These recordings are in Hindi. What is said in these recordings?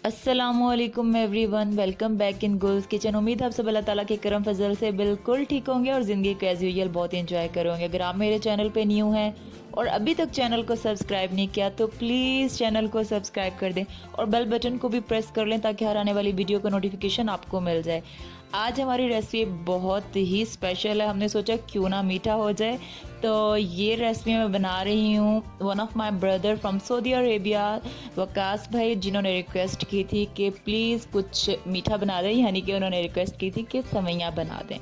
अस्सलामुअलैकुम everyone, welcome back in Gul's kitchen. उम्मीद है आप सब अल्लाह ताला के करम फजल से बिल्कुल ठीक होंगे और ज़िंदगी को एज़ यूजुअल बहुत इंजॉय करोगे। अगर आप मेरे चैनल पे न्यू हैं और अभी तक चैनल को सब्सक्राइब नहीं किया तो प्लीज़ चैनल को सब्सक्राइब कर दें और बेल बटन को भी प्रेस कर लें ताकि हर आने वाली वीडियो का नोटिफिकेशन आपको मिल जाए। आज हमारी रेसिपी बहुत ही स्पेशल है, हमने सोचा क्यों ना मीठा हो जाए। तो ये रेसिपी मैं बना रही हूँ one of my brother from Saudi Arabia, Waqas भाई, जिन्होंने रिक्वेस्ट की थी कि प्लीज़ कुछ मीठा बना दें, यानी कि उन्होंने रिक्वेस्ट की थी कि सेवइयाँ बना दें।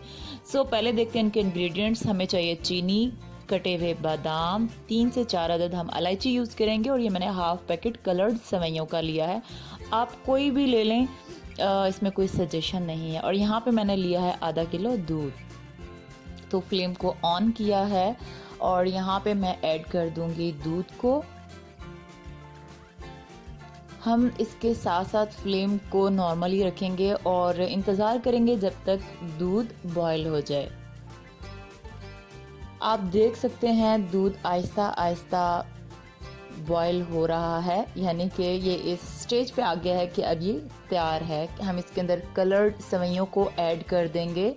सो पहले देखते हैं इनके इंग्रेडिएंट्स। हमें चाहिए चीनी, कटे हुए बादाम, 3 से 4 अदद हम इलायची यूज़ करेंगे और ये मैंने हाफ पैकेट कलर्ड सेवइयों का लिया है। आप कोई भी ले लें, इसमें कोई सजेशन नहीं है। और यहाँ पे मैंने लिया है आधा किलो दूध। तो फ्लेम को ऑन किया है और यहाँ पे मैं ऐड कर दूंगी दूध को। हम इसके साथ साथ फ्लेम को नॉर्मली रखेंगे और इंतज़ार करेंगे जब तक दूध बॉयल हो जाए। आप देख सकते हैं दूध आहिस्ता आहिस्ता बॉयल हो रहा है, यानी कि ये इस स्टेज पे आ गया है कि अब ये तैयार है। हम इसके अंदर कलर्ड सेवइयों को ऐड कर देंगे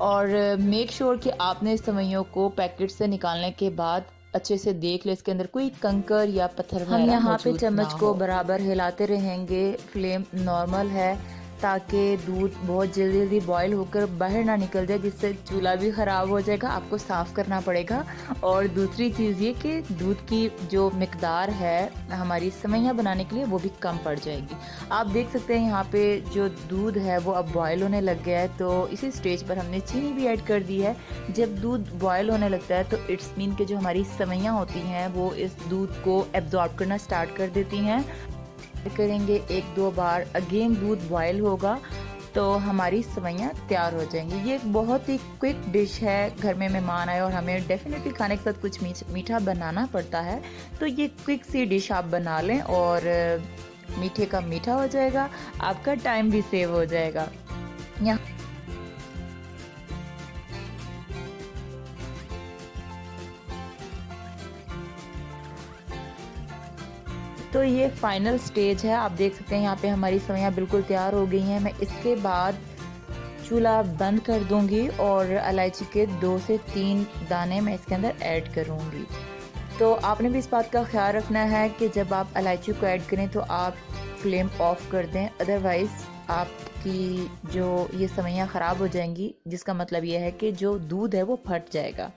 और मेक श्योर कि आपने सेवइयों को पैकेट से निकालने के बाद अच्छे से देख ले इसके अंदर कोई कंकर या पत्थर वगैरह। हम यहाँ पे चम्मच को बराबर हिलाते रहेंगे। फ्लेम नॉर्मल है ताकि दूध बहुत जल्दी जल्दी बॉयल होकर बाहर ना निकल जाए, जिससे चूल्हा भी ख़राब हो जाएगा, आपको साफ़ करना पड़ेगा। और दूसरी चीज़ ये कि दूध की जो मिकदार है हमारी सेवइयाँ बनाने के लिए वो भी कम पड़ जाएगी। आप देख सकते हैं यहाँ पे जो दूध है वो अब बॉयल होने लग गया है। तो इसी स्टेज पर हमने चीनी भी ऐड कर दी है। जब दूध बॉयल होने लगता है तो इट्स मीन कि जो हमारी सेवइयाँ होती हैं वो इस दूध को एब्जॉर्ब करना स्टार्ट कर देती हैं। करेंगे 1-2 बार, अगेन दूध बॉयल होगा तो हमारी सेवइयाँ तैयार हो जाएंगी। ये एक बहुत ही क्विक डिश है, घर में मेहमान आए और हमें डेफिनेटली खाने के साथ कुछ मीठा बनाना पड़ता है, तो ये क्विक सी डिश आप बना लें और मीठे का मीठा हो जाएगा, आपका टाइम भी सेव हो जाएगा। यहाँ तो ये फाइनल स्टेज है। आप देख सकते हैं यहाँ पे हमारी सेवइयाँ बिल्कुल तैयार हो गई हैं। मैं इसके बाद चूल्हा बंद कर दूंगी और इलायची के 2 से 3 दाने मैं इसके अंदर ऐड करूंगी। तो आपने भी इस बात का ख्याल रखना है कि जब आप इलायची को ऐड करें तो आप फ्लेम ऑफ कर दें, अदरवाइज़ आपकी जो ये सेवइयाँ ख़राब हो जाएंगी, जिसका मतलब ये है कि जो दूध है वो फट जाएगा।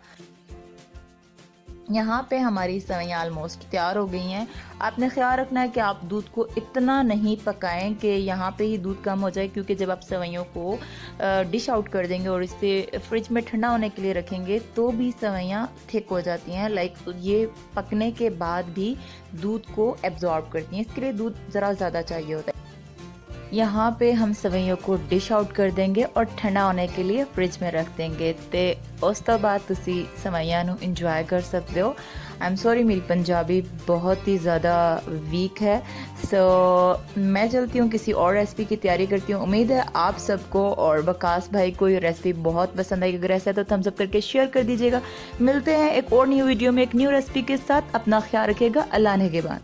यहाँ पे हमारी सेवइयाँ ऑलमोस्ट तैयार हो गई हैं। आपने ख्याल रखना है कि आप दूध को इतना नहीं पकाएं कि यहाँ पे ही दूध कम हो जाए, क्योंकि जब आप सेवइयों को डिश आउट कर देंगे और इसे फ्रिज में ठंडा होने के लिए रखेंगे तो भी सेवइयाँ थिक हो जाती हैं। लाइक ये पकने के बाद भी दूध को एब्जॉर्ब करती हैं, इसके लिए दूध ज़रा ज़्यादा चाहिए होता है। यहाँ पे हम सेवइयों को डिश आउट कर देंगे और ठंडा होने के लिए फ्रिज में रख देंगे ते उस तो बाद तुसी सेवइयां नू इंजॉय कर सकते हो। आई एम सॉरी, मेरी पंजाबी बहुत ही ज़्यादा वीक है। सो मैं चलती हूँ किसी और रेसिपी की तैयारी करती हूँ। उम्मीद है आप सबको और वकास भाई को ये रेसिपी बहुत पसंद आएगी। अगर ऐसा है तो थम्स अप करके शेयर कर दीजिएगा। मिलते हैं एक और न्यू वीडियो में एक न्यू रेसिपी के साथ। अपना ख्याल रखिएगा। अल्लाह ने के बाद।